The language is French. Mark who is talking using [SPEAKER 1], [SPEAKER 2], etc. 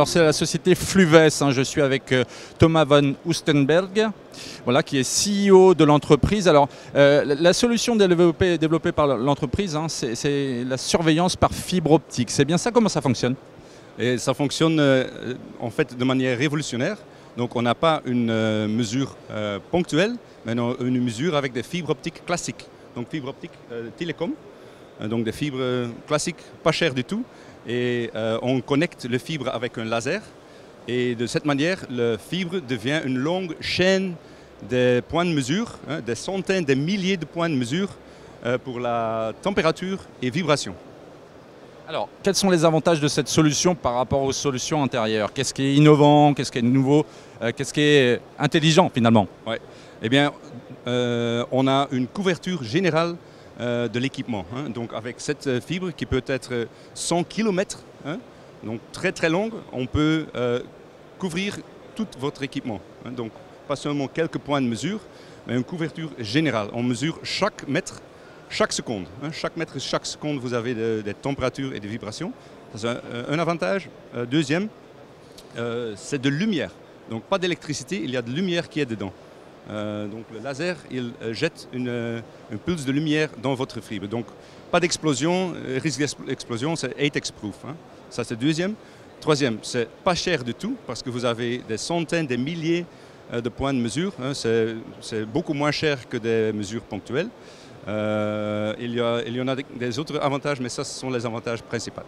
[SPEAKER 1] Alors c'est la société Fluves, hein. Je suis avec Thomas van Oostenberg, voilà, qui est CEO de l'entreprise. Alors la solution développée par l'entreprise, hein, c'est la surveillance par fibre optique. C'est bien ça? Comment ça fonctionne?
[SPEAKER 2] Et ça fonctionne en fait de manière révolutionnaire. Donc on n'a pas une mesure ponctuelle, mais une mesure avec des fibres optiques classiques. Donc fibres optiques télécom, donc des fibres classiques pas chères du tout. Et on connecte le fibre avec un laser. Et de cette manière, le fibre devient une longue chaîne des points de mesure, hein, des centaines, des milliers de points de mesure pour la température et vibration.
[SPEAKER 1] Alors, quels sont les avantages de cette solution par rapport aux solutions antérieures? Qu'est-ce qui est innovant? Qu'est-ce qui est nouveau? Qu'est-ce qui est intelligent finalement?
[SPEAKER 2] Ouais. Eh bien, on a une couverture générale de l'équipement. Hein. Donc avec cette fibre qui peut être 100 km, hein, donc très très longue, on peut couvrir tout votre équipement. Hein. Donc pas seulement quelques points de mesure, mais une couverture générale. On mesure chaque mètre, chaque seconde. Hein. Chaque mètre, chaque seconde, vous avez des températures et des vibrations. C'est un avantage. Deuxième, c'est de lumière. Donc pas d'électricité, il y a de lumière qui est dedans. Donc le laser, il jette une pulse de lumière dans votre fibre. Donc pas d'explosion, risque d'explosion, c'est ATEX-proof. Hein. Ça c'est deuxième. Troisième, c'est pas cher du tout parce que vous avez des centaines, des milliers de points de mesure. Hein. C'est beaucoup moins cher que des mesures ponctuelles. Il y en a des autres avantages, mais ça ce sont les avantages principaux.